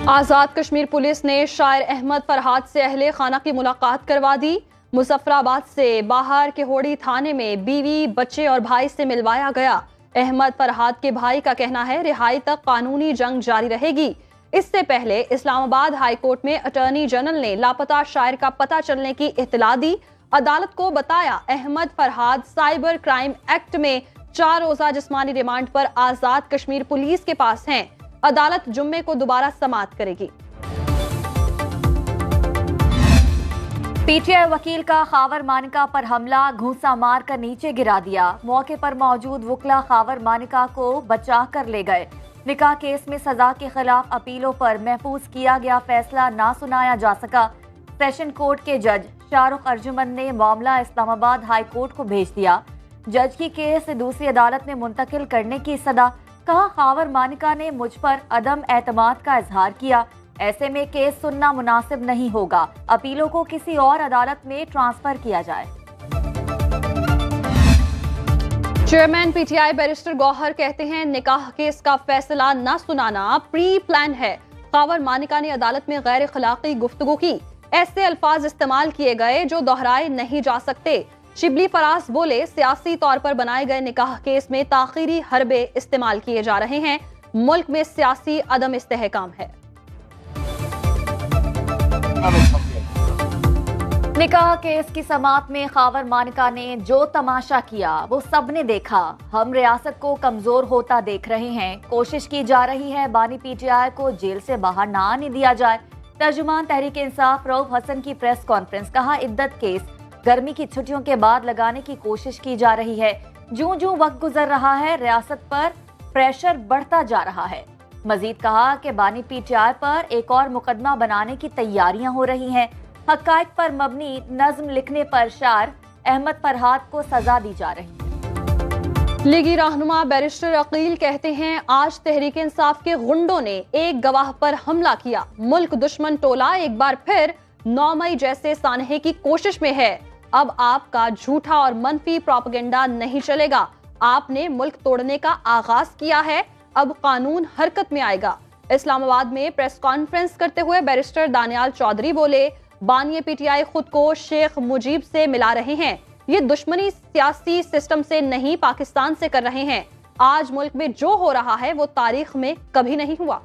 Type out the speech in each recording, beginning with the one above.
آزاد Kashmir police نے شاعر احمد فرحاد سے اہل خانہ کی ملاقات کروا دی۔ مظفر آباد سے باہر کے ہوڑی تھانے میں بیوی، بچے اور بھائی سے ملوایا گیا۔ احمد فرحاد کے بھائی کا کہنا ہے رہائی تک قانونی جنگ جاری رہے گی۔ اس سے پہلے اسلام آباد ہائی کورٹ میں اٹارنی جنرل نے لاپتہ شاعر کا پتہ چلنے کی اطلاع دی۔ عدالت کو بتایا Ahmad Farhad cyber crime act میں 4 روزہ جسمانی ریمانڈ پر آزاد کشمیر پولیس کے پاس ہیں۔ عدالت جمعے کو دوبارہ سماعت کرے گی۔ پی ٹی آئی وکیل کا خاور مانیکا پر حملہ، گھونسا مار کر نیچے گرا دیا۔ موقع پر موجود وکلا خاور مانیکا کو بچا کر لے گئے۔ نکاح کیس میں سزا کے خلاف اپیلوں پر محفوظ کیا گیا فیصلہ نہ سنایا جا سکا۔ سیشن کورٹ کے جج شاہ رخ ارجمند نے معاملہ اسلام آباد ہائی کورٹ کو بھیج دیا۔ جج کی کیس دوسری عدالت میں منتقل کرنے کی صدا۔ کہا خاور مانیکا نے مجھ پر عدم اعتماد کا اظہار کیا، ایسے میں کیس سننا مناسب نہیں ہوگا، اپیلوں کو کسی اور عدالت میں ٹرانسفر کیا جائے۔ Chairman P T I barrister Gohar کہتے ہیں نکاح کیس کا فیصلہ نہ سنانا پری پلان ہے۔ خاور مانیکا نے عدالت میں غیر اخلاقی گفتگو کی، ایسے الفاظ استعمال کیے گئے جو دہرائے نہیں جا سکتے۔ شبلی فراز بولے سیاسی طور پر بنائے گئے نکاح کیس میں تاخیری حربے استعمال کیے جا رہے ہیں، ملک میں سیاسی عدم استحکام ہے۔ نکاح کیس کی سماعت میں خاور مانیکا نے جو تماشا کیا وہ سب نے دیکھا۔ ہم ریاست کو کمزور ہوتا دیکھ رہے ہیں، کوشش کی جا رہی ہے بانی پی ٹی آئی کو جیل سے باہر نہ آنے دیا جائے۔ ترجمان تحریک انصاف رؤف حسن کی پریس کانفرنس، کہا عدت کیس گرمی کی چھٹیوں کے بعد لگانے کی کوشش کی جا رہی ہے، جوں جوں وقت گزر رہا ہے ریاست پر پریشر بڑھتا جا رہا ہے۔ مزید کہا کہ بانی پی ٹی آئی پر ایک اور مقدمہ بنانے کی تیاریاں ہو رہی ہیں، حقائق پر مبنی نظم لکھنے پر شاعر احمد فرحاد کو سزا دی جا رہی ہے۔ لیگی رہنما بیرسٹر عقیل کہتے ہیں آج تحریک انصاف کے غنڈوں نے ایک گواہ پر حملہ کیا، ملک دشمن ٹولہ ایک بار پھر 9 مئی جیسے سانحے کی کوشش میں ہے۔ اب آپ کا جھوٹا اور منفی پروپیگنڈا نہیں چلے گا، آپ نے ملک توڑنے کا آغاز کیا ہے، اب قانون حرکت میں آئے گا۔ اسلام آباد میں پریس کانفرنس کرتے ہوئے بیرسٹر دانیال چودھری بولے بانی پی ٹی آئی خود کو شیخ مجیب سے ملا رہے ہیں، یہ دشمنی سیاسی سسٹم سے نہیں پاکستان سے کر رہے ہیں۔ آج ملک میں جو ہو رہا ہے وہ تاریخ میں کبھی نہیں ہوا۔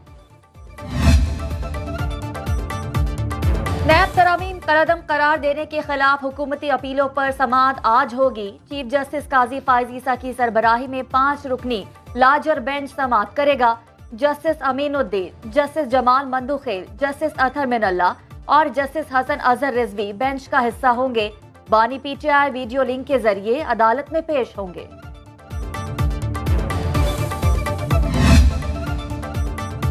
نیب ترامیم کالعدم قرار دینے کے خلاف حکومتی اپیلوں پر سماعت آج ہوگی۔ چیف جسٹس قاضی فائز عیسیٰ کی سربراہی میں 5 رکنی لارجر بینچ سماعت کرے گا۔ جسٹس امین الدین، جسٹس جمال مندوخیل، جسٹس اطہر من اللہ اور جسٹس حسن اظہر رضوی بینچ کا حصہ ہوں گے۔ بانی پی ٹی آئی ویڈیو لنک کے ذریعے عدالت میں پیش ہوں گے۔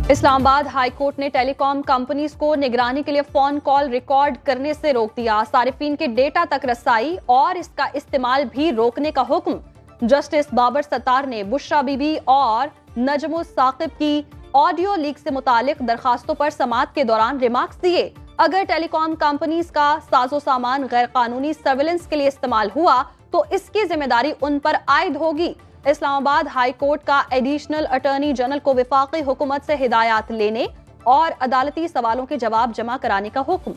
اسلام آباد ہائی کورٹ نے ٹیلی کام کمپنیز کو نگرانی کے لیے فون کال ریکارڈ کرنے سے روک دیا، صارفین کے ڈیٹا تک رسائی اور اس کا استعمال بھی روکنے کا حکم۔ جسٹس بابر ستار نے بشرا بی بی اور نجم الثاقب کی آڈیو لیک سے متعلق درخواستوں پر سماعت کے دوران ریمارکس دیے۔ اگر ٹیلی کام کمپنیز کا ساز و سامان غیر قانونی سرویلنس کے لیے استعمال ہوا تو اس کی ذمہ داری ان پر عائد ہوگی۔ اسلام آباد ہائی کورٹ کا ایڈیشنل اٹارنی جنرل کو وفاقی حکومت سے ہدایات لینے اور عدالتی سوالوں کے جواب جمع کرانے کا حکم۔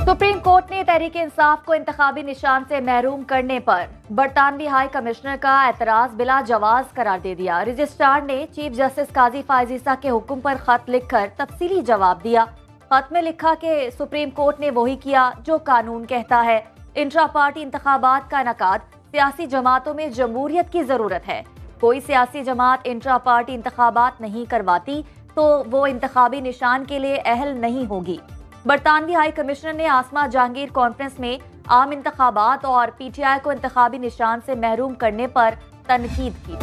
سپریم کورٹ نے تحریک انصاف کو انتخابی نشان سے محروم کرنے پر برطانوی ہائی کمشنر کا اعتراض بلا جواز قرار دے دیا۔ رجسٹرار نے چیف جسٹس قاضی فائز عیسیٰ کے حکم پر خط لکھ کر تفصیلی جواب دیا۔ خط میں لکھا کہ سپریم کورٹ نے وہی کیا جو قانون کہتا ہے، انٹرا پارٹی انتخابات کا انعقاد سیاسی جماعتوں میں جمہوریت کی ضرورت ہے، کوئی سیاسی جماعت انٹرا پارٹی انتخابات نہیں کرواتی تو وہ انتخابی نشان کے لیے اہل نہیں ہوگی۔ برطانوی ہائی کمشنر نے آسما جہانگیر کانفرنس میں عام انتخابات اور پی ٹی آئی کو انتخابی نشان سے محروم کرنے پر تنقید کی۔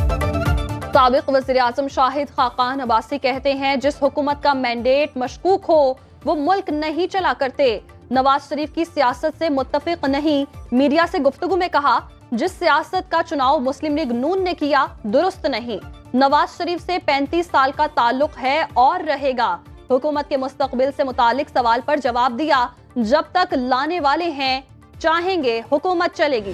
سابق وزیر اعظم شاہد خاقان عباسی کہتے ہیں جس حکومت کا مینڈیٹ مشکوک ہو وہ ملک نہیں چلا کرتے۔ نواز شریف کی سیاست سے متفق نہیں، میڈیا سے گفتگو میں کہا جس سیاست کا چناؤ مسلم لیگ نون نے کیا درست نہیں۔ نواز شریف سے 35 سال کا تعلق ہے اور رہے گا۔ حکومت کے مستقبل سے متعلق سوال پر جواب دیا جب تک لانے والے ہیں چاہیں گے حکومت چلے گی۔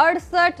68